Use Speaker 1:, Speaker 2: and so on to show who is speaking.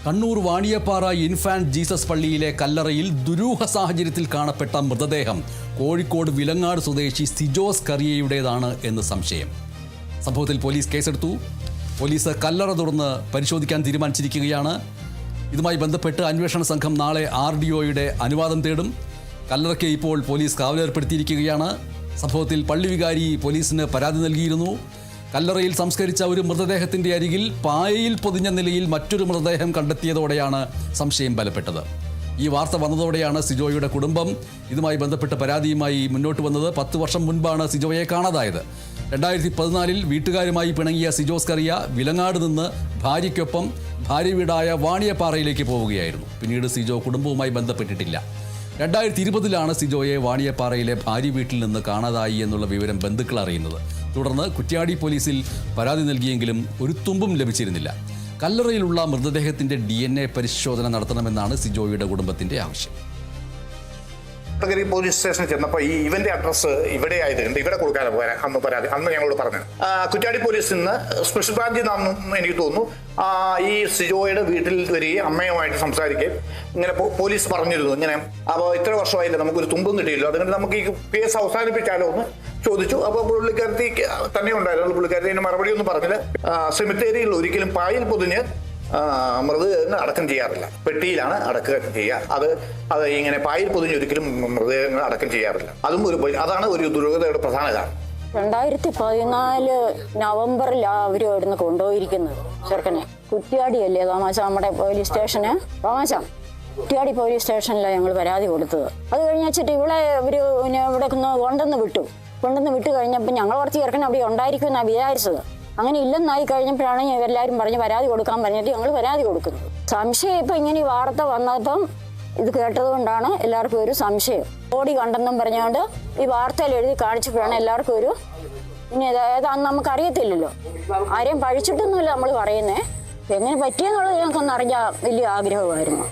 Speaker 1: Kannur Vaniyappara infant Jesus പള്ളിയിലെ കല്ലറയിൽ ദുരൂഹ സാഹചര്യത്തിൽ കാണപ്പെട്ട മൃതദേഹം കോഴിക്കോട് വിലങ്ങാട് സ്വദേശി സിജോസ് കറിയയുടേതാണ് എന്ന് സംശയം. സംഭവത്തിൽ പോലീസ് കേസെടുത്തു. പോലീസ് കല്ലറ തുറന്ന് പരിശോധിക്കാൻ തീരുമാനിച്ചിരിക്കുകയാണ്. ഇതുമായി ബന്ധപ്പെട്ട് അന്വേഷണ സംഘം നാളെ RDOയുടെ അനുവാദം തേടും. കല്ലറയ്ക്ക് ഇപ്പോൾ പോലീസ് കാവലേർപ്പെടുത്തിയിരിക്കുകയാണ്. സംഭവത്തിൽ പള്ളി വികാരി പോലീസിന് പരാതി നൽകിയിരുന്നു. കല്ലറയിൽ സംസ്കരിച്ച ഒരു മൃതദേഹത്തിന്റെ അരികിൽ പായയിൽ പൊതിഞ്ഞ നിലയിൽ മറ്റൊരു മൃതദേഹം കണ്ടെത്തിയതോടെയാണ് സംശയം ബലപ്പെട്ടത്. ഈ വാർത്ത വന്നതോടെയാണ് സിജോയുടെ കുടുംബം ഇതുമായി പരാതിയുമായി മുന്നോട്ട് വന്നത്. 10 വർഷം മുൻപാണ് സിജോയെ കാണാതായത്. 2014 വീട്ടുകാരുമായി പിണങ്ങിയ സിജോസ് കറിയ വിലങ്ങാട് നിന്ന് ഭാര്യയ്ക്കൊപ്പം ഭാര്യ വീടായ വാണിയപ്പാറയിലേക്ക് പോവുകയായിരുന്നു. പിന്നീട് സിജോ കുടുംബവുമായി ബന്ധപ്പെട്ടിട്ടില്ല. 2020 സിജോയെ വാണിയപ്പാറയിലെ ഭാര്യ വീട്ടിൽ നിന്ന് കാണാതായി എന്നുള്ള വിവരം ബന്ധുക്കൾ അറിയുന്നത്. തുടർന്ന് കുറ്റ്യാടി പോലീസിൽ പരാതി നൽകിയെങ്കിലും ഒരു തുമ്പും ലഭിച്ചിരുന്നില്ല. കല്ലറയിലുള്ള മൃതദേഹത്തിന്റെ DNA പരിശോധന നടത്തണമെന്നാണ് സിജോയുടെ കുടുംബത്തിന്റെ ആവശ്യം.
Speaker 2: പോലീസ് സ്റ്റേഷനിൽ ചെന്നപ്പോൾ ഇവന്റെ അഡ്രസ്സ് ഇവിടെ ആയതുകൊണ്ട് ഇവിടെ കൊടുക്കാതെ പോരാ അന്ന് ഞങ്ങളോട് പറഞ്ഞു. കുറ്റ്യാടി പോലീസിൽ നിന്ന് സ്പെഷ്യൽ ബ്രാഞ്ചിൽ നിന്നും എനിക്ക് തോന്നുന്നു ഈ സിജോയുടെ വീട്ടിൽ വരികയും അമ്മയുമായിട്ട് സംസാരിക്കുകയും ഇങ്ങനെ പോലീസ് പറഞ്ഞിരുന്നു ഇങ്ങനെ. അപ്പോൾ ഇത്ര വർഷമായില്ല, നമുക്കൊരു തുമ്പും കിട്ടിയില്ല, അതുകൊണ്ട് നമുക്ക് ഈ കേസ് അവസാനിപ്പിച്ചാലോ എന്ന് ചോദിച്ചു. അപ്പോൾ പുള്ളിക്കാരത്തി തന്നെ ഉണ്ടായിരുന്നു. പുള്ളിക്കാരത്തി അതിന് മറുപടി ഒന്നും പറഞ്ഞില്ല. സെമിത്തേരിയിൽ ഒരിക്കലും പായിൽ പൊതിഞ്ഞ് മൃതദേഹങ്ങൾ അടക്കം ചെയ്യാറില്ല, പെട്ടിയിലാണ് അടക്കം ചെയ്യുക. അത് ഇങ്ങനെ പായിൽ പൊതിഞ്ഞ് ഒരിക്കലും മൃതദേഹങ്ങൾ അടക്കം ചെയ്യാറില്ല. അതാണ് ഒരു ദുരൂഹതയുടെ പ്രധാന കാരണം.
Speaker 3: 2014 നവംബറിലാണ് അവർ ഇവിടുന്ന് കൊണ്ടുപോയിരിക്കുന്നത് ചെറുക്കനെ. കുറ്റ്യാടിയല്ലേ തോമാച്ച നമ്മുടെ പോലീസ് സ്റ്റേഷന്? തോമാച്ച കുറ്റ്യാടി പോലീസ് സ്റ്റേഷനിലാണ് ഞങ്ങൾ പരാതി കൊടുത്തത്. അത് കഴിഞ്ഞ് വെച്ചിട്ട് ഇവിടെ ഇവർ ഇവിടെ കൊണ്ടുവന്ന് വിട്ടു കഴിഞ്ഞപ്പോൾ ഞങ്ങൾ കുറച്ച് ചെറുക്കൻ അവിടെ ഉണ്ടായിരിക്കുമെന്നാണ് വിചാരിച്ചത്. അങ്ങനെ ഇല്ലെന്നായി കഴിഞ്ഞപ്പോഴാണ് എല്ലാവരും പറഞ്ഞ് പരാതി കൊടുക്കാൻ പറഞ്ഞിട്ട് ഞങ്ങൾ പരാതി കൊടുക്കുന്നത്. സംശയം ഇപ്പം ഇങ്ങനെ ഈ വാർത്ത വന്നപ്പം ഇത് കേട്ടത് കൊണ്ടാണ് എല്ലാവർക്കും ഒരു സംശയം. ബോഡി കണ്ടെന്നും പറഞ്ഞുകൊണ്ട് ഈ വാർത്തയിൽ എഴുതി കാണിച്ചപ്പോഴാണ് എല്ലാവർക്കും ഒരു ഇനി ഏതാണെന്ന് നമുക്കറിയത്തില്ലല്ലോ. ആരെയും പഴിച്ചിട്ടൊന്നുമില്ല നമ്മൾ പറയുന്നത്. എങ്ങനെ പറ്റിയെന്നുള്ളത് ഞങ്ങൾക്കൊന്നറിയാൻ വലിയ ആഗ്രഹമായിരുന്നു.